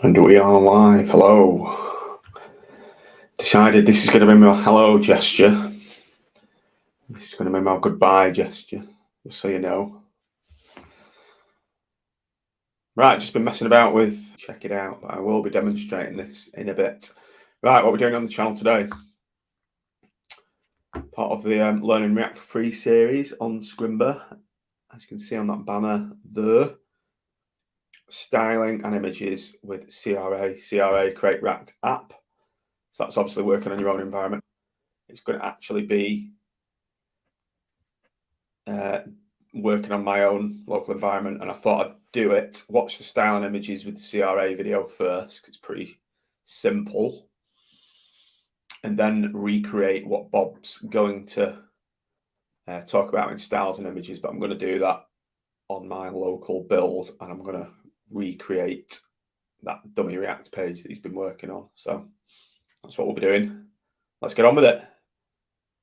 And we are live. Hello. Decided this is going to be my hello gesture. This is going to be my goodbye gesture, just so you know. Right, just been messing about with, check it out. I will be demonstrating this in a bit. Right, what we're doing on the channel today. Part of the Learning React for Free series on Scrimba. As you can see on that banner there. Styling and images with CRA Create React app. So that's obviously working on your own environment. It's going to actually be working on my own local environment, and I thought I'd do it, watch the style and images with the CRA video first, because it's pretty simple, and then recreate what Bob's going to talk about in styles and images. But I'm going to do that on my local build, and I'm going to recreate that dummy React page that he's been working on. So that's what we'll be doing. Let's get on with it.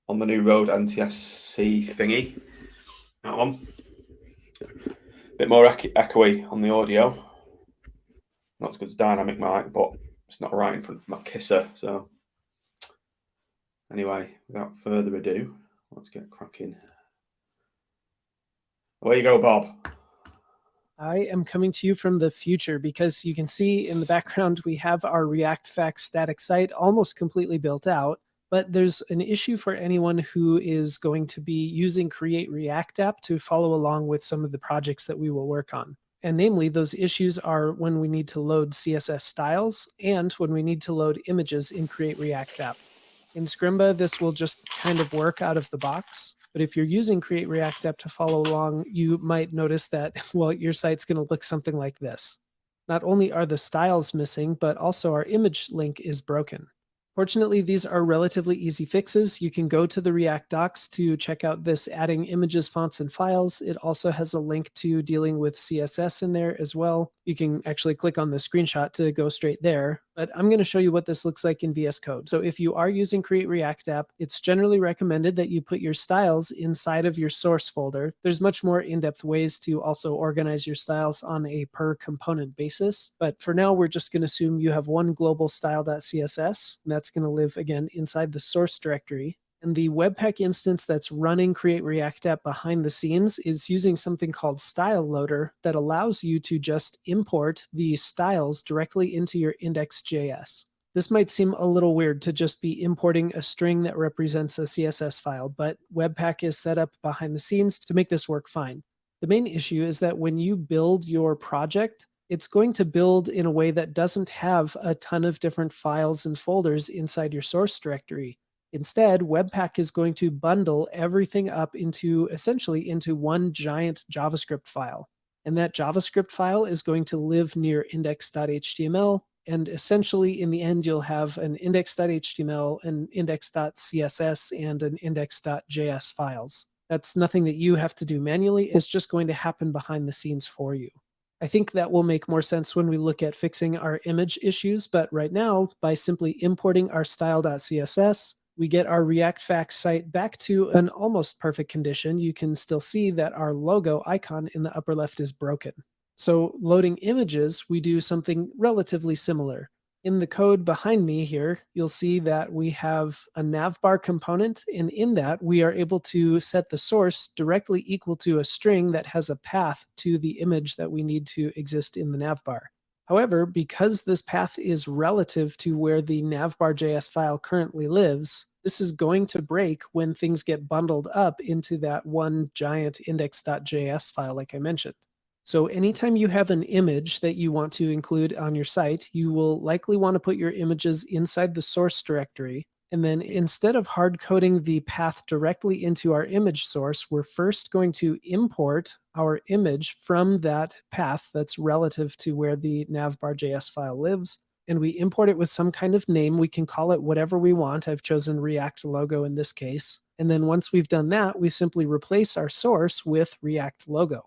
On the new Rode NTSC thingy. That one. Bit more echoey on the audio. Not as good as dynamic mic, but it's not right in front of my kisser. So anyway, without further ado, let's get cracking. Away you go, Bob. I am coming to you from the future because you can see in the background we have our React Facts static site almost completely built out, but there's an issue for anyone who is going to be using Create React app to follow along with some of the projects that we will work on. And namely, those issues are when we need to load CSS styles and when we need to load images in Create React app. In Scrimba, this will just kind of work out of the box. But if you're using Create React app to follow along, you might notice that, well, your site's going to look something like this. Not only are the styles missing, but also our image link is broken. Fortunately, these are relatively easy fixes. You can go to the React docs to check out this adding images, fonts, and files. It also has a link to dealing with CSS in there as well. You can actually click on the screenshot to go straight there, but I'm going to show you what this looks like in VS Code. So if you are using Create React app, it's generally recommended that you put your styles inside of your source folder. There's much more in-depth ways to also organize your styles on a per component basis, but for now, we're just going to assume you have one global style.css, and that's going to live again inside the source directory. And the Webpack instance that's running Create React app behind the scenes is using something called Style Loader that allows you to just import the styles directly into your index.js. This might seem a little weird to just be importing a string that represents a CSS file, but Webpack is set up behind the scenes to make this work fine. The main issue is that when you build your project, it's going to build in a way that doesn't have a ton of different files and folders inside your source directory. Instead, Webpack is going to bundle everything up into one giant JavaScript file. And that JavaScript file is going to live near index.html. And essentially, in the end, you'll have an index.html, an index.css, and an index.js files. That's nothing that you have to do manually. It's just going to happen behind the scenes for you. I think that will make more sense when we look at fixing our image issues, but right now, by simply importing our style.css, we get our React Facts site back to an almost perfect condition. You can still see that our logo icon in the upper left is broken. So loading images, we do something relatively similar. In the code behind me here, you'll see that we have a navbar component, and in that we are able to set the source directly equal to a string that has a path to the image that we need to exist in the navbar. However, because this path is relative to where the navbar.js file currently lives, this is going to break when things get bundled up into that one giant index.js file like I mentioned. So anytime you have an image that you want to include on your site, you will likely want to put your images inside the source directory. And then instead of hard coding the path directly into our image source, we're first going to import our image from that path that's relative to where the navbar.js file lives. And we import it with some kind of name. We can call it whatever we want. I've chosen React logo in this case. And then once we've done that, we simply replace our source with React logo.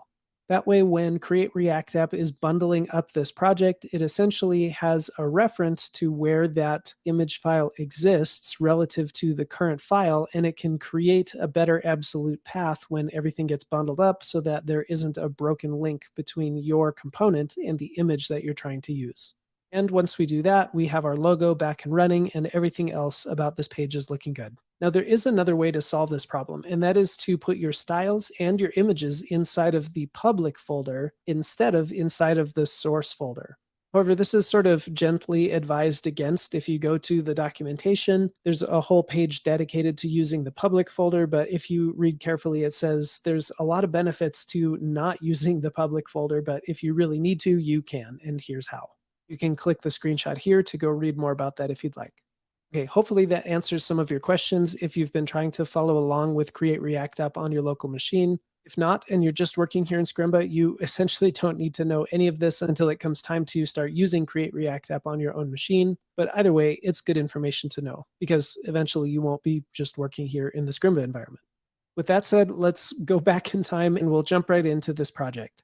That way, when Create React app is bundling up this project, it essentially has a reference to where that image file exists relative to the current file, and it can create a better absolute path when everything gets bundled up so that there isn't a broken link between your component and the image that you're trying to use. And once we do that, we have our logo back and running, and everything else about this page is looking good. Now, there is another way to solve this problem, and that is to put your styles and your images inside of the public folder instead of inside of the source folder. However, this is sort of gently advised against. If you go to the documentation, there's a whole page dedicated to using the public folder, but if you read carefully, it says there's a lot of benefits to not using the public folder, but if you really need to, you can, and here's how. You can click the screenshot here to go read more about that if you'd like. Okay, hopefully that answers some of your questions if you've been trying to follow along with Create React App on your local machine. If not, and you're just working here in Scrimba, you essentially don't need to know any of this until it comes time to start using Create React App on your own machine. But either way, it's good information to know because eventually you won't be just working here in the Scrimba environment. With that said, let's go back in time and we'll jump right into this project.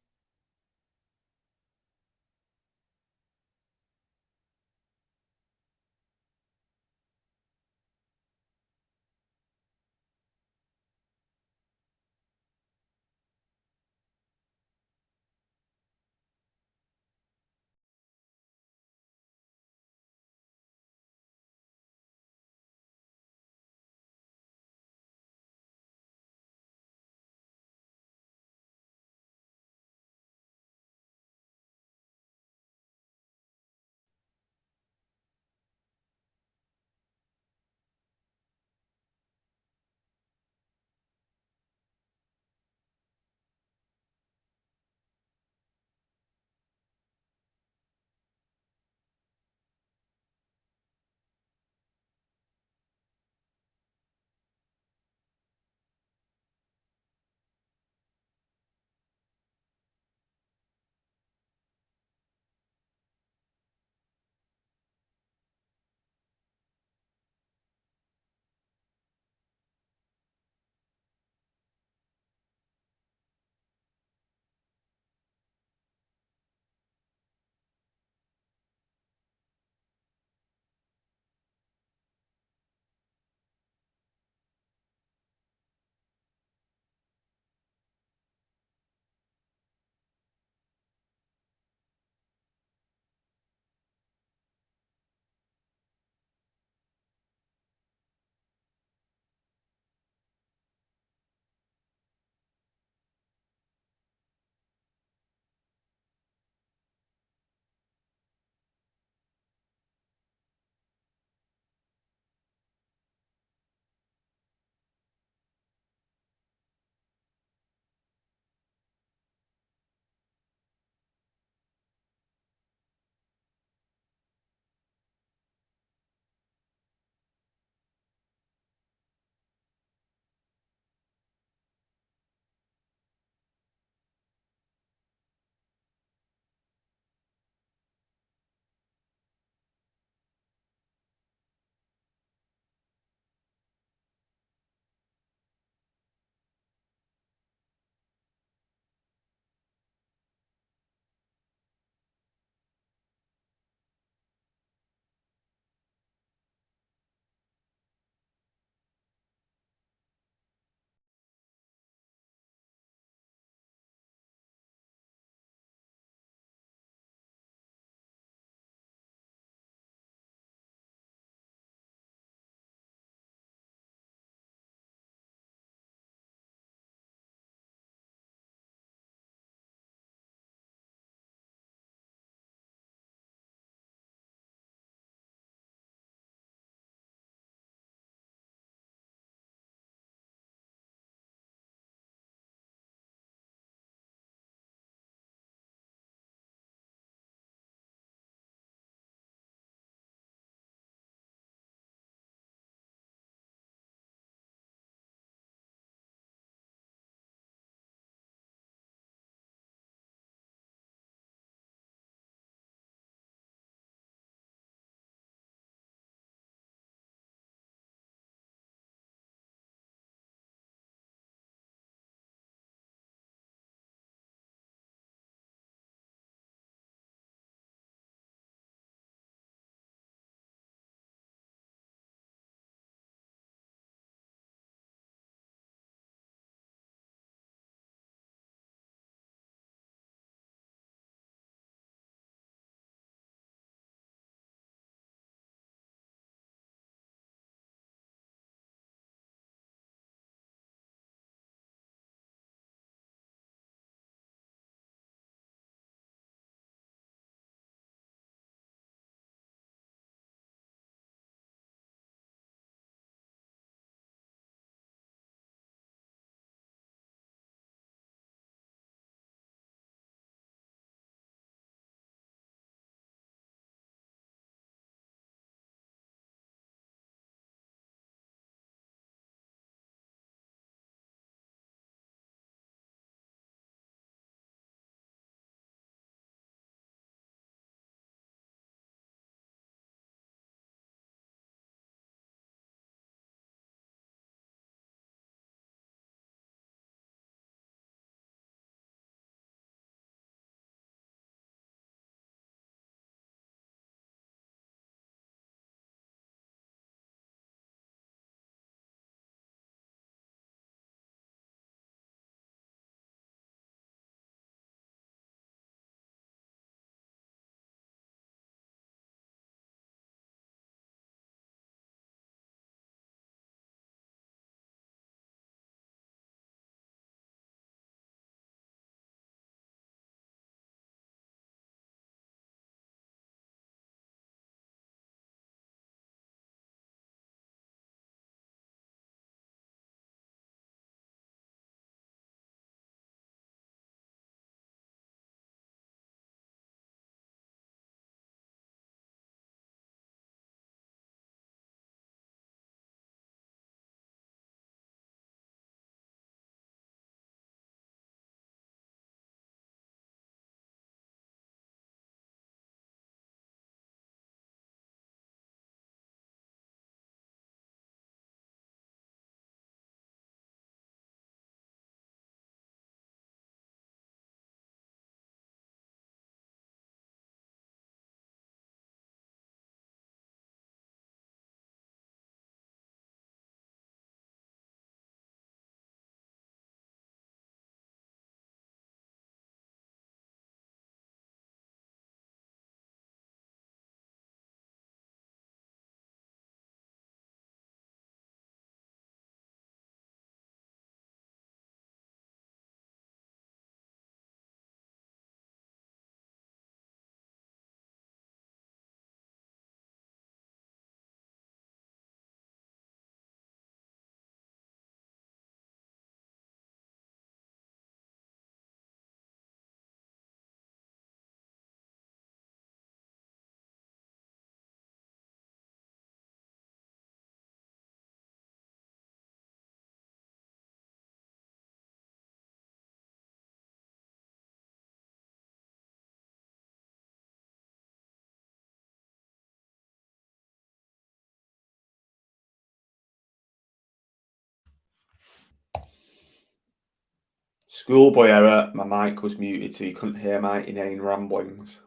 Schoolboy error, my mic was muted so you couldn't hear my inane ramblings.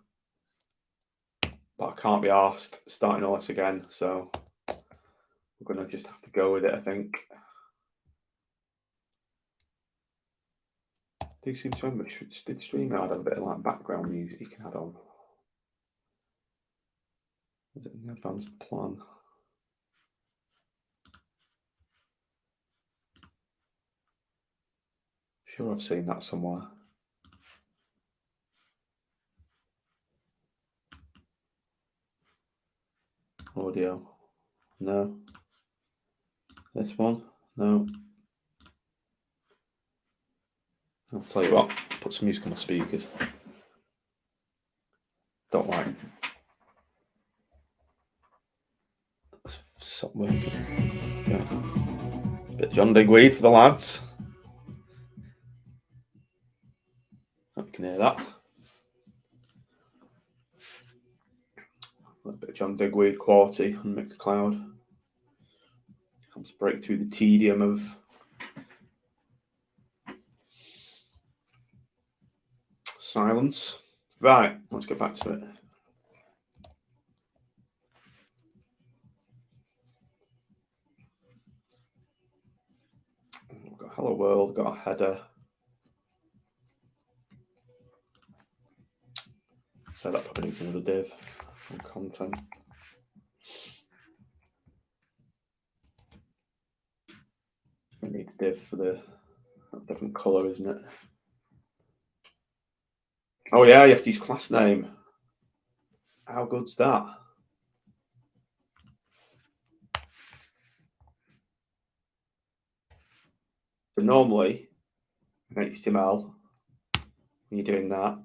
But I can't be arsed starting all this again, so we're going to just have to go with it, I think. Do you seem to remember, did StreamYard have a bit of like background music you can add on? Was it in the advanced plan? Sure, I've seen that somewhere. Audio, no. This one, no. I'll tell you what, put some music on the speakers. Don't like. Stop working. Yeah. Bit of John Digweed for the lads. Hope you can hear that. A bit of John Digweed quality on Mixcloud. Helps break through the tedium of silence. Right, let's get back to it. We've got Hello World, got a header. So that probably needs another div on content. We need a div for the different colour, isn't it? Oh yeah, you have to use class name. How good's that? So normally, in HTML, when you're doing that,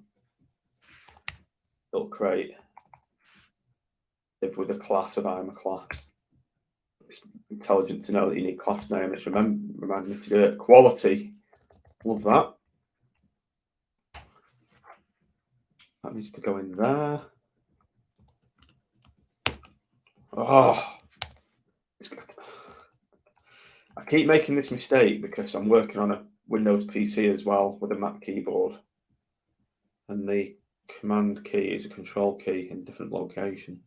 it'll create div with a class of I'm a class. It's intelligent to know that you need class name. It's remind me to do it. Quality, love that. That needs to go in there. Oh, I keep making this mistake because I'm working on a Windows PC as well with a Mac keyboard, and the command key is a control key in a different location.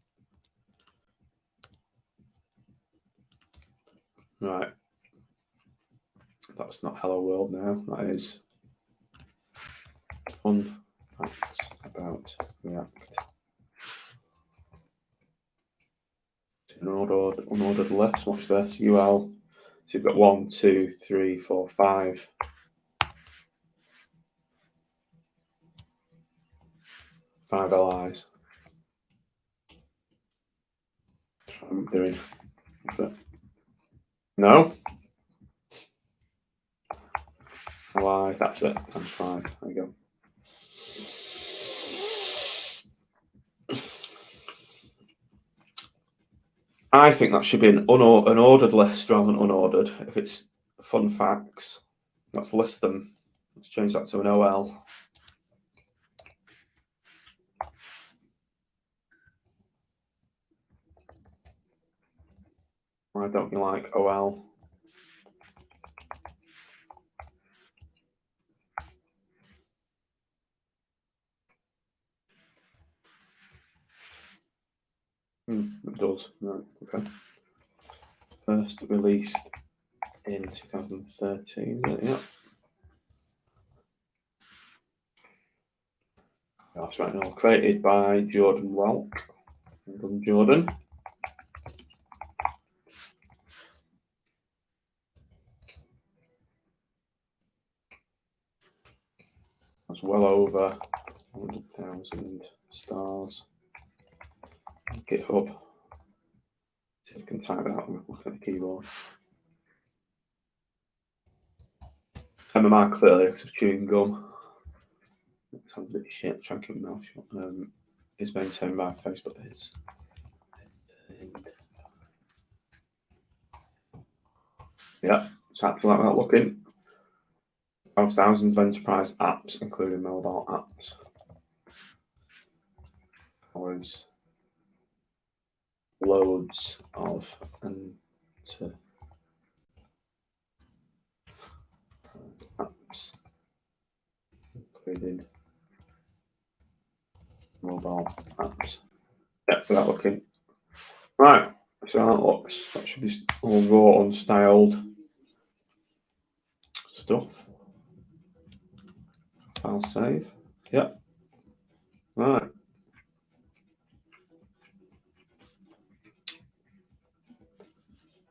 Right, that's not Hello World now. That is fun facts about React. An unordered list. Watch this. UL. So you've got 1, 2, 3, 4, 5. 5 LIs. That's what I'm doing. No. LI. That's it. That's 5. There you go. I think that should be an ordered list rather than unordered. If it's fun facts, let's list them. Let's change that to an OL. Why don't you like OL? It does. Right, okay. First released in 2013. Yeah. That's right now. Created by Jordan Welk. Well done, Jordan. That's well over 100,000 stars. GitHub. See if I can type it out and look at the keyboard. I'm a mark earlier because I was chewing gum. It sounds a bit shit. Try and keep my mouth shut. Is maintained by Facebook. It's yeah, it's actually like that looking. Thousands of enterprise apps, including mobile apps. Always loads of apps. Within mobile apps. Yeah, without looking. Right, so that looks, that should be all raw, unstyled stuff. File save. Yep. Right.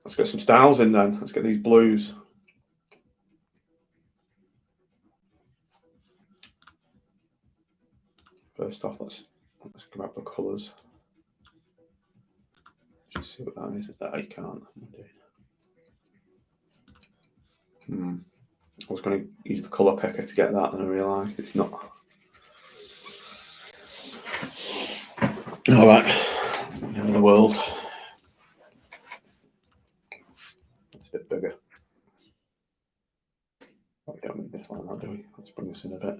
Let's get some styles in then. Let's get these blues. First off, let's grab the colours. Just see what that is. That I can't. I was going to use the colour picker to get that, and I realised it's not. All right, it's not the end of the world. It's a bit bigger. Oh, we don't need this like that, do we? Let's bring this in a bit.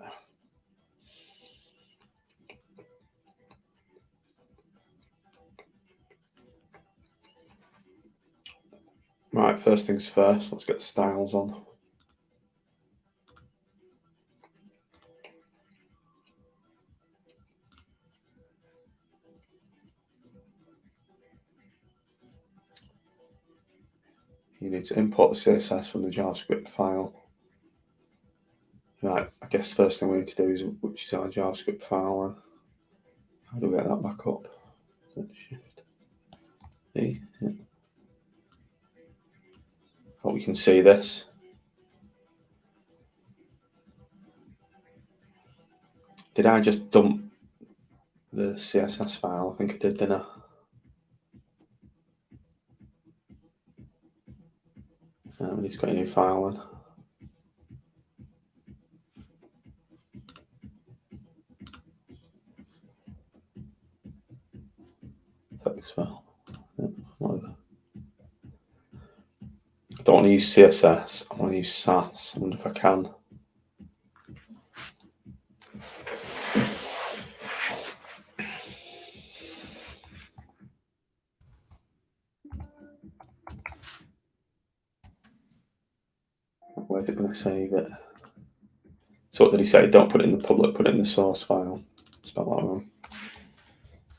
Right, first things first, let's get the styles on. You need to import the CSS from the JavaScript file. Right, I guess the first thing we need to do is, which is our JavaScript file. How do we get that back up? Shift E. Yeah. Hope we can see this. Did I just dump the CSS file? I think I did, didn't I? We need to create a new file then. Text file. Yeah, whatever. I don't want to use CSS. I want to use Sass. I wonder if I can. Where's it going to save it? So what did he say? Don't put it in the public, put it in the source file. Spell that wrong.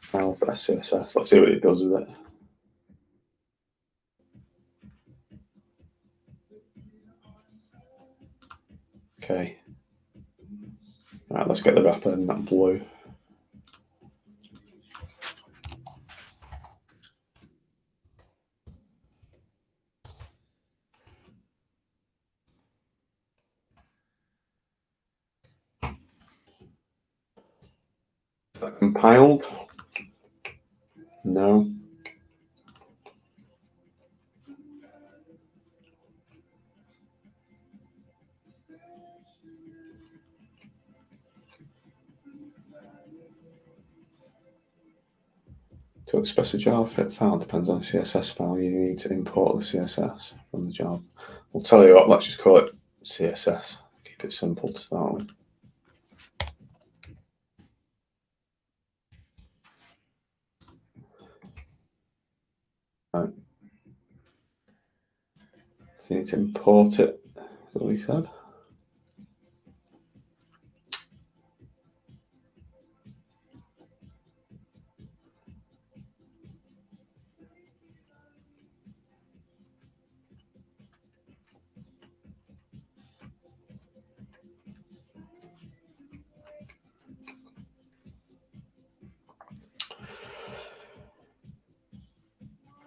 Files.css. Let's see what it does with it. Okay. Right, let's get the wrapper in that blue. Is that compiled? No. To express a JavaScript file depends on the CSS file. You need to import the CSS from the Java. We'll tell you what, let's just call it CSS. Keep it simple to start with. Right. So you need to import it. Is that what he said?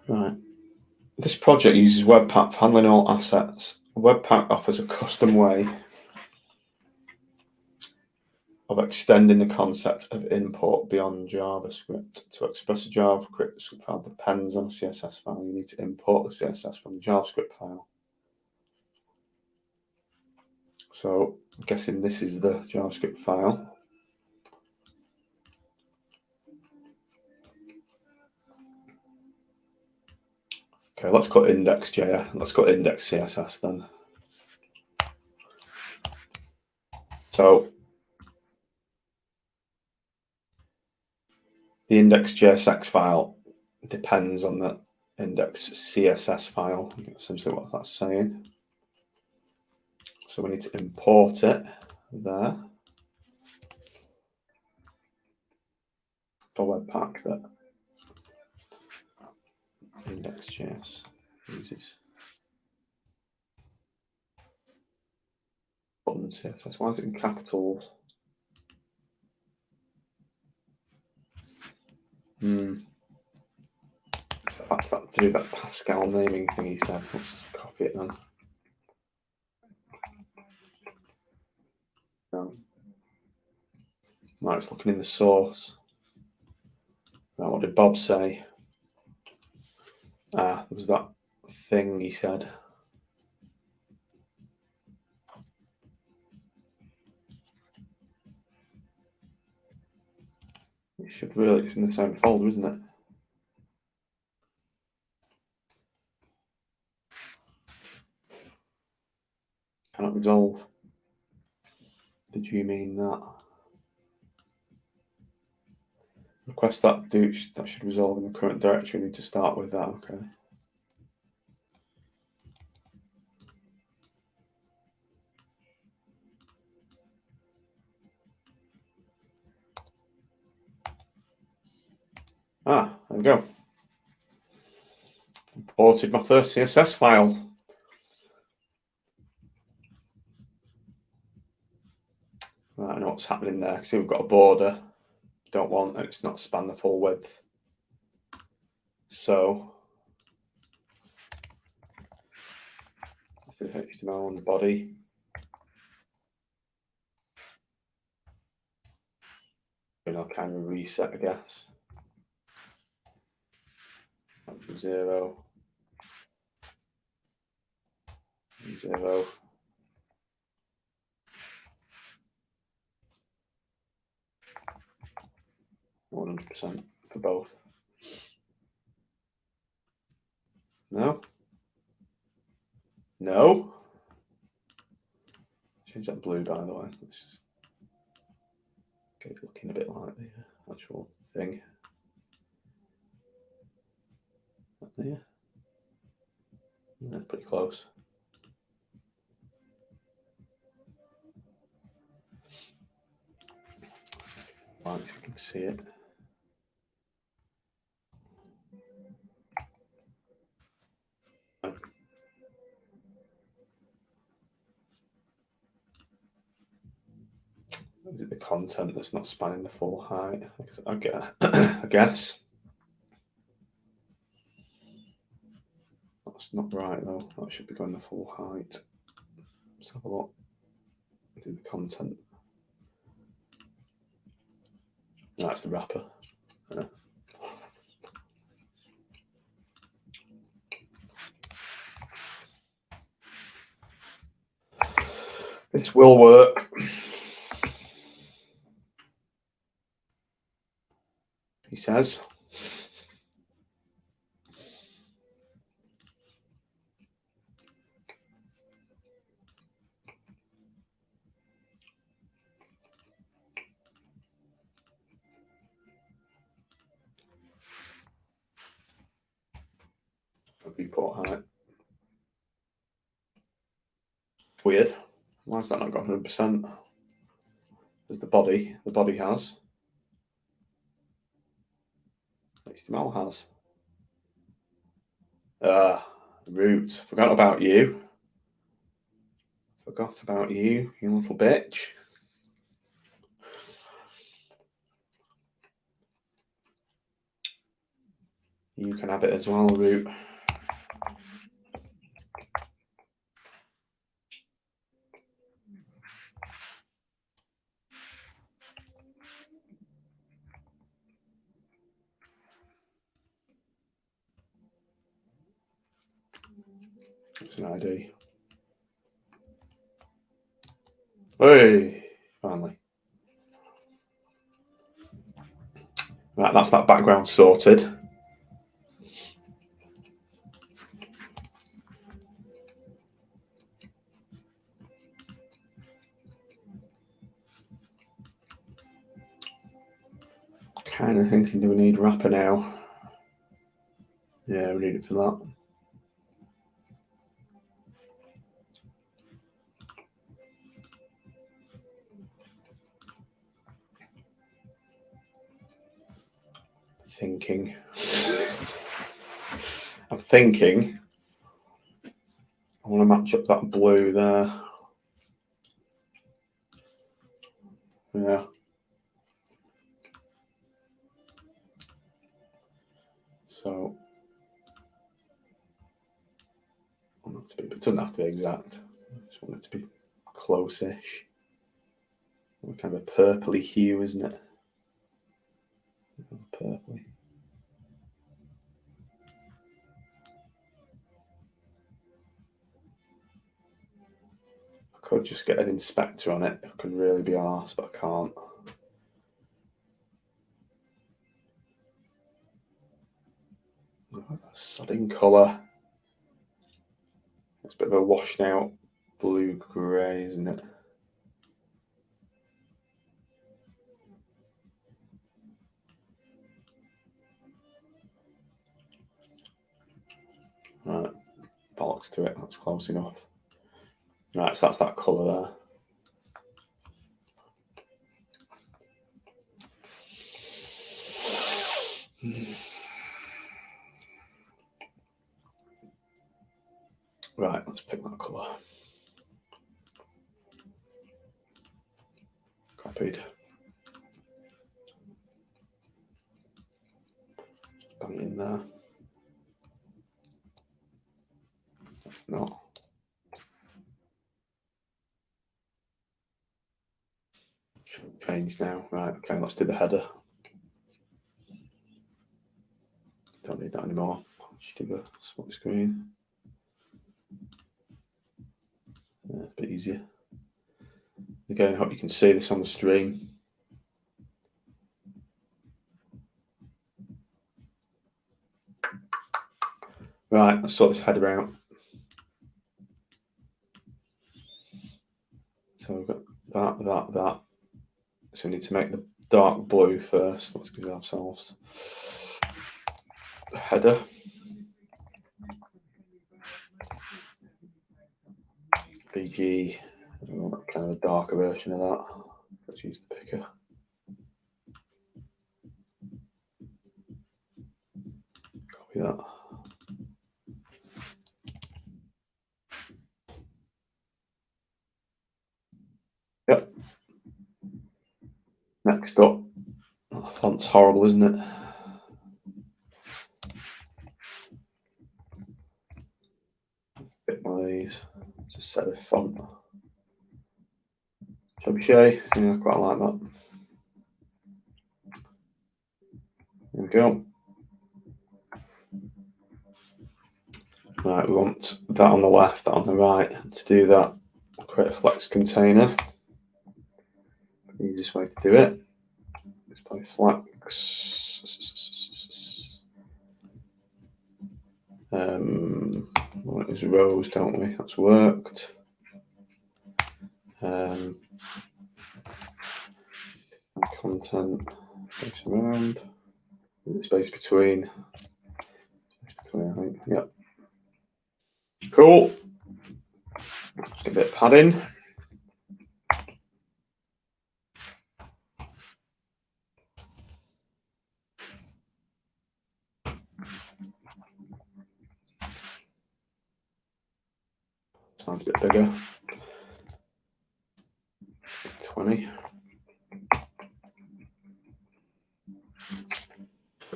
Right. This project uses Webpack for handling all assets. Webpack offers a custom way of extending the concept of import beyond JavaScript. To express a JavaScript file depends on a CSS file. You need to import the CSS from the JavaScript file. So I'm guessing this is the JavaScript file. Okay, let's call it index.js. Let's call it index.css then. So the index.jsx file depends on the index.css file. Essentially what that's saying. So we need to import it there. for Webpack that Index.js uses. Button CSS. Why is it in capitals? So that's that to do that Pascal naming thing he said. Let's just copy it then. Right, it's looking in the source. Right, what did Bob say? There was that thing he said. It should really, it's in the same folder, isn't it? Cannot resolve. Did you mean that? Request that that should resolve in the current directory. We need to start with that, okay. There we go. Imported my first CSS file. Right, I know what's happening there. See, we've got a border. Don't want it's not span the full width. So HTML on the body. And I'll kind of reset, I guess. From 0. 0. 100% for both. No. No. Change that blue, by the way. Let's just get it looking a bit like the actual thing. There. Yeah, pretty close. Right, if you can see it. Is it the content that's not spanning the full height? I guess. That's not right though. That should be going the full height. Let's have a look. Do the content. That's the wrapper. Yeah. This will work. He says. Report height. Weird. Why has that not got 100%? There's the body. The body has. HTML has. Root. Forgot about you. Forgot about you, you little bitch. You can have it as well, Root. It's an ID. Hey, finally. Right, that's that background sorted. Kind of thinking, do we need wrapper now? Yeah, we need it for that. thinking I want to match up that blue there. Yeah. So it doesn't have to be exact. I just want it to be close-ish. Kind of a purpley hue, isn't it? Purpley. I could just get an inspector on it if I can really be arsed, but I can't. Oh, that's sodding colour. It's a bit of a washed out blue grey, isn't it? Right, bollocks to it, that's close enough. Right, so that's that colour there. Right, let's pick that colour. Copied. Bang it in there. That's not. Should change now. Right, okay, let's do the header. Don't need that anymore. Just give a smart screen. Yeah, a bit easier. Again, I hope you can see this on the stream. Right, let's sort this header out. So we've got that. So we need to make the dark blue first. Let's give ourselves the header. BG, kind of a darker version of that. Let's use the picker. Copy that. Yep. Next up, oh, font's horrible, isn't it? Bit one of these. It's a serif font. Trebuchet, yeah, I quite like that. There we go. Right, we want that on the left, that on the right. To do that, we'll create a flex container. The easiest way to do it is by flex. Well, it was rows, don't we? That's worked. Content, space around, space between, I think. Yep. Cool. Just get a bit of padding. Sounds a bit bigger. 20.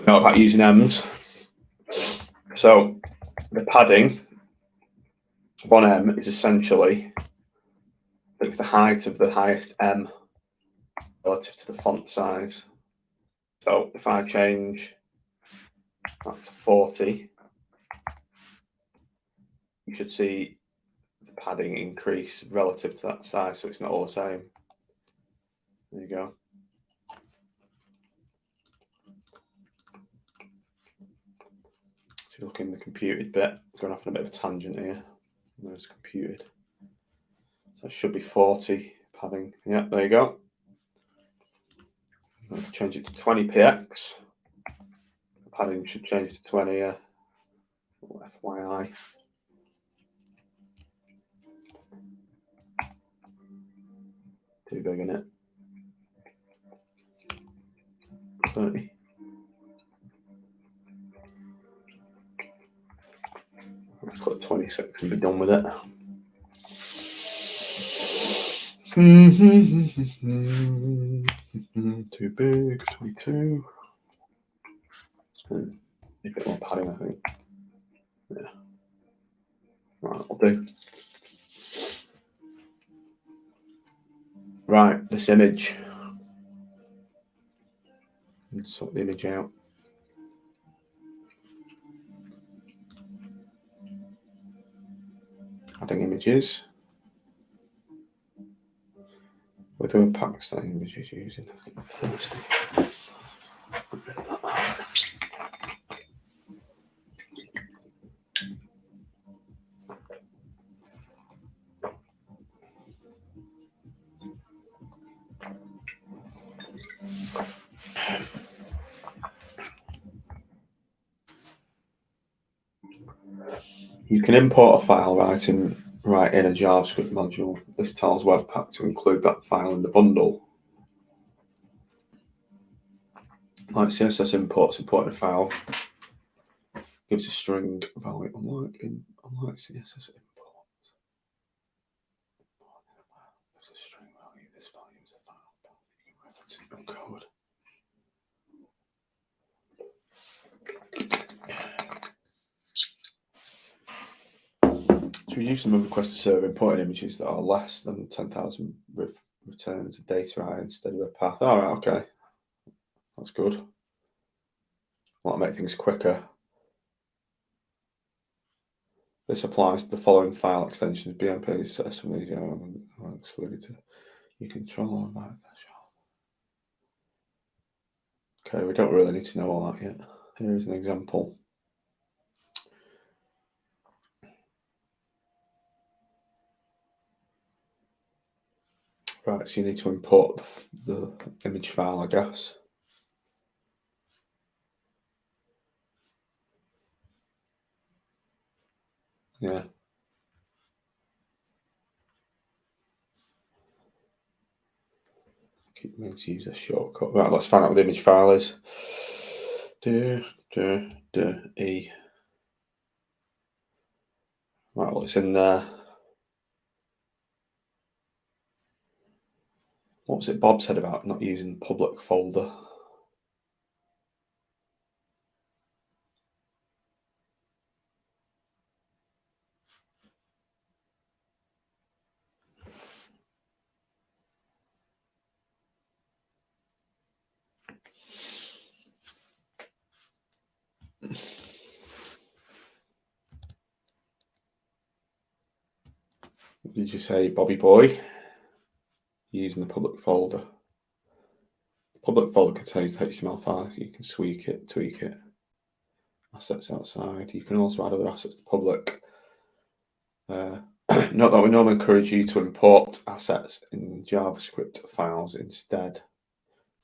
Know about using M's. So the padding, 1M is essentially the height of the highest M relative to the font size. So if I change that to 40, you should see the padding increase relative to that size, so it's not all the same. There you go. If you look in the computed bit, going off on a bit of a tangent here. There's computed. So it should be 40 padding. Yeah, there you go. I'll change it to 20px. Padding should change to 20. FYI. Too big, isn't it? 30. put 26 and be done with it. Too big, 22. A bit more padding, I think. Yeah. Right, I'll do. Right, this image. Let's sort the image out. Adding images. We're doing Pakistan images using. I'm thirsty. You can import a file right in a JavaScript module. This tells Webpack to include that file in the bundle. Like CSS imports, importing a file gives a string value, unlike CSS imports. Gives a string value. This value is the file path you can reference in your code. To reduce the number of requests to serve, importing images that are less than 10,000 returns a data I instead of a path. All right, okay, that's good. That'll make things quicker. This applies to the following file extensions: BMP, SMV, excluded to you control that. Okay, we don't really need to know all that yet. Here's an example. Right, so you need to import the image file, I guess. Yeah. Keep meaning to use a shortcut. Right, let's find out what the image file is. E. Right, well, it's in there. What was it Bob said about not using public folder? Did you say Bobby boy? Using the public folder. The public folder contains the HTML file. You can tweak it. Assets outside. You can also add other assets to public. Note that we normally encourage you to import assets in JavaScript files instead.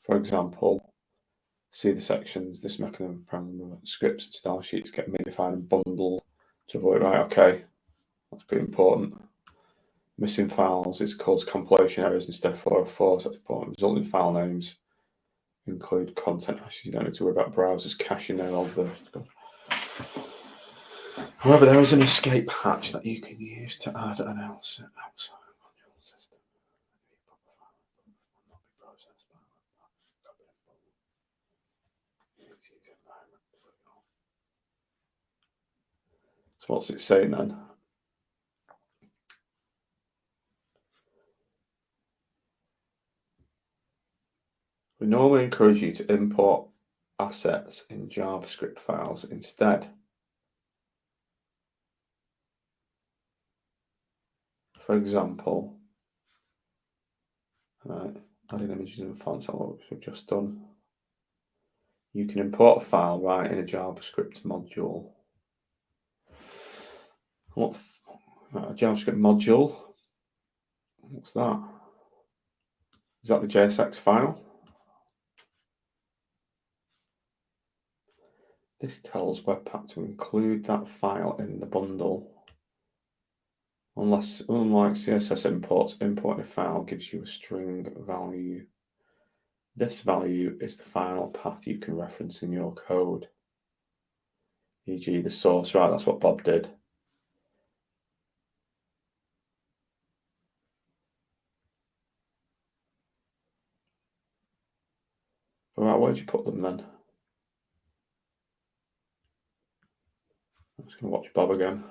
For example, see the sections, this mechanism, scripts and style sheets get minified and bundled to avoid. Right, okay, that's pretty important. Missing files is caused compilation errors instead of 404, so that's important. Resulting file names include content hashes. You don't need to worry about browsers caching their old versions. However, there is an escape hatch that you can use to add an outside module system. So what's it saying then? We normally encourage you to import assets in JavaScript files instead. For example, adding images and fonts, what we've just done. You can import a file right in a JavaScript module. What a JavaScript module? What's that? Is that the JSX file? This tells Webpack to include that file in the bundle. Unlike CSS imports, importing a file gives you a string value. This value is the file path you can reference in your code. E.g. the source, right, that's what Bob did. would you put them then? I'm just going to watch Bob again.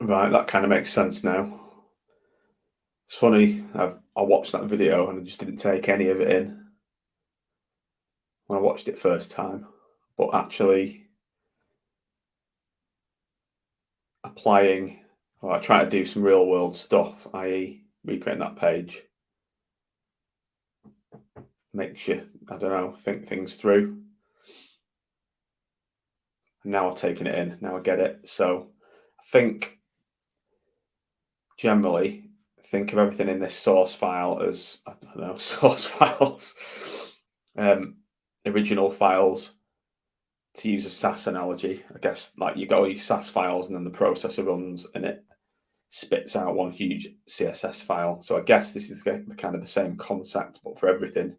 Right, that kind of makes sense now. It's funny, I watched that video and I just didn't take any of it in when I watched it first time. But actually applying, or trying to do some real world stuff, i.e. recreating that page, makes you, I don't know, think things through. And now I've taken it in, now I get it. So I think generally think of everything in this source file as, I don't know, source files, original files. To use a SAS analogy, I guess, like you got all your SAS files and then the processor runs and it spits out one huge CSS file. So I guess this is the kind of the same concept, but for everything.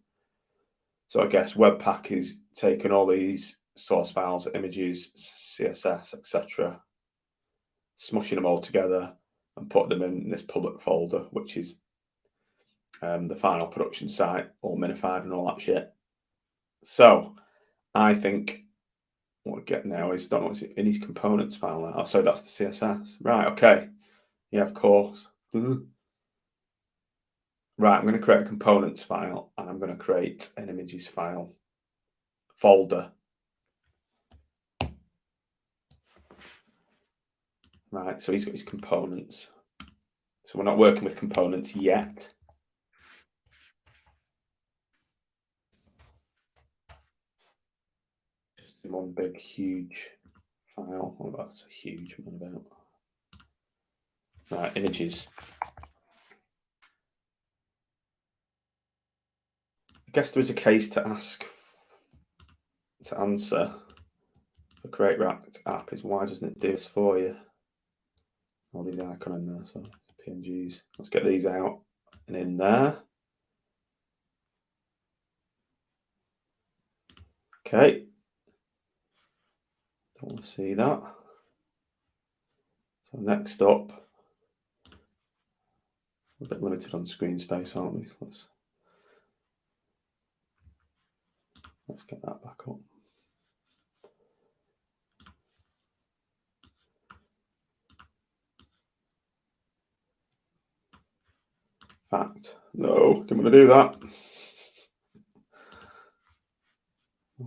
So I guess Webpack is taking all these source files, images, CSS, etc., smushing them all together and put them in this public folder, which is the final production site, all minified and all that shit. So I think what we get now is, don't know what's in his components file now. Oh, so that's the CSS. Right, okay. Yeah, of course. Right, I'm going to create a components file and I'm going to create an images file folder. Right, so he's got his components. So we're not working with components yet. Just one big, huge file. Oh, that's a huge one about. Right, images. I guess there is a case to answer for Create React app is why doesn't it do this for you? I'll leave the icon in there, so PNGs. Let's get these out and in there. Okay. Don't want to see that. So next up, a bit limited on screen space, aren't we? Let's get that back up. Fact. No, didn't want to do that. I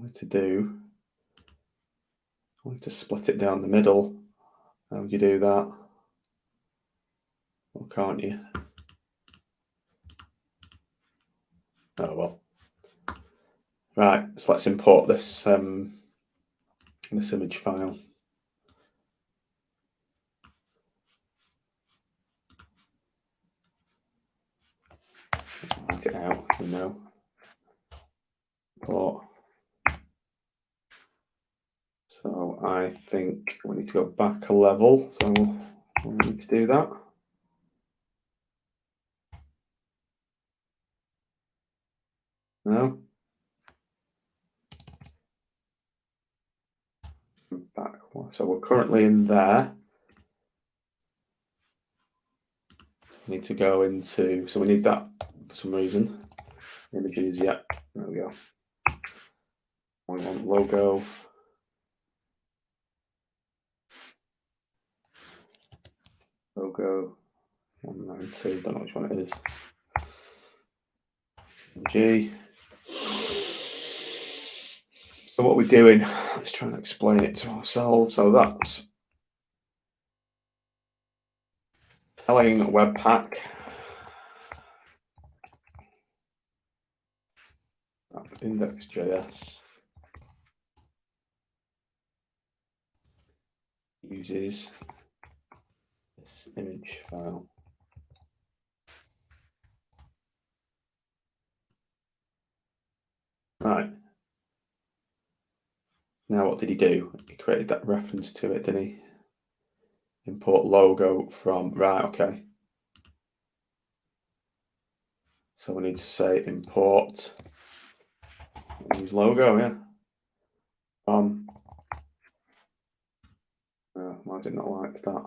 wanted to split it down the middle. How would you do that? Or can't you? Oh well. Right, so let's import this this image file. Write it out, you know. Import. So I think we need to go back a level. So we'll need to do that. No. Back. So we're currently in there. So we need to go into. So we need that for some reason. Images. Yeah. There we go. We want logo. Logo 192. Don't know which one it is. G. So what we're doing, let's try and explain it to ourselves. So that's telling Webpack index.js uses this image file. Right. Now what did he do? He created that reference to it, didn't he? Import logo from, right, okay. So we need to say import, use logo, yeah. Why is it not like that?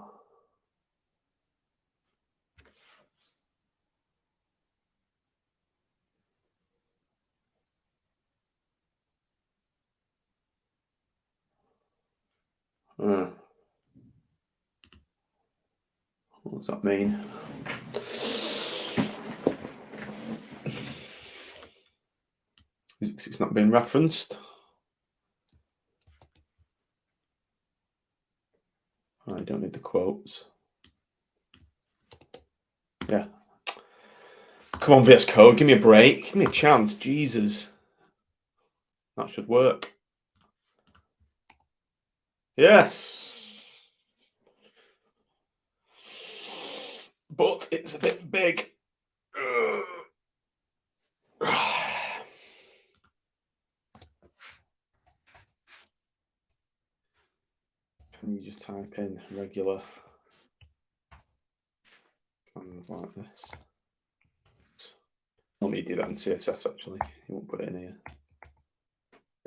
What does that mean? It's not been referenced. I don't need the quotes. Yeah. Come on, VS Code, give me a break. Give me a chance. Jesus. That should work. Yes. But it's a bit big. Can you just type in regular commands like this? Let me do that in CSS actually. You won't put it in here.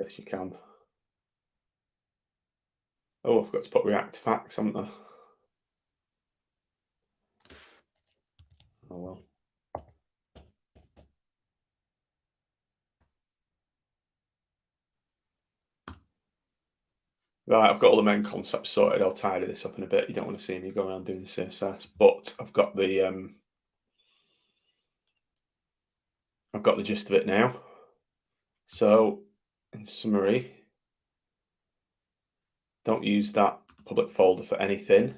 Yes, you can. Oh, I forgot to put React facts, haven't I? Oh well. Right, I've got all the main concepts sorted. I'll tidy this up in a bit. You don't want to see me going around doing the CSS, but I've got the gist of it now. So, in summary, don't use that public folder for anything.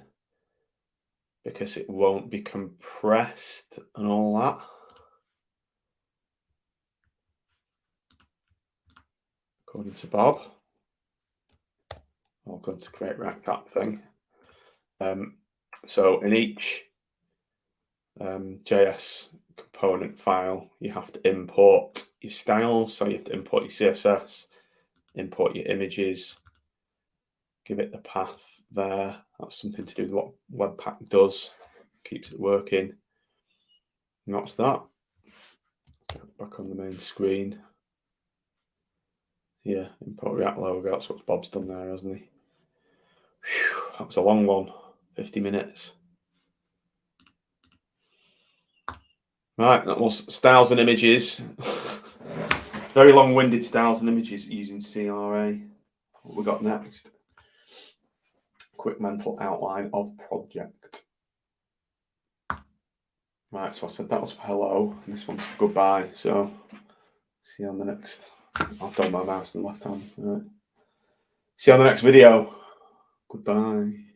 because it won't be compressed and all that. According to Bob. I'll go to create React app thing. So in each JS component file, you have to import your styles. So you have to import your CSS, import your images, give it the path there. That's something to do with what Webpack does, keeps it working. And that's that. Back on the main screen. Yeah, import React logo. That's what Bob's done there, hasn't he? Whew, that was a long one, 50 minutes. Right, that was styles and images. Very long-winded styles and images using CRA. What we got next? Quick mental outline of project. Right, so I said that was for hello, and this one's for goodbye. So see you on the next. I've done my mouse in the left hand. Right. See you on the next video. Goodbye.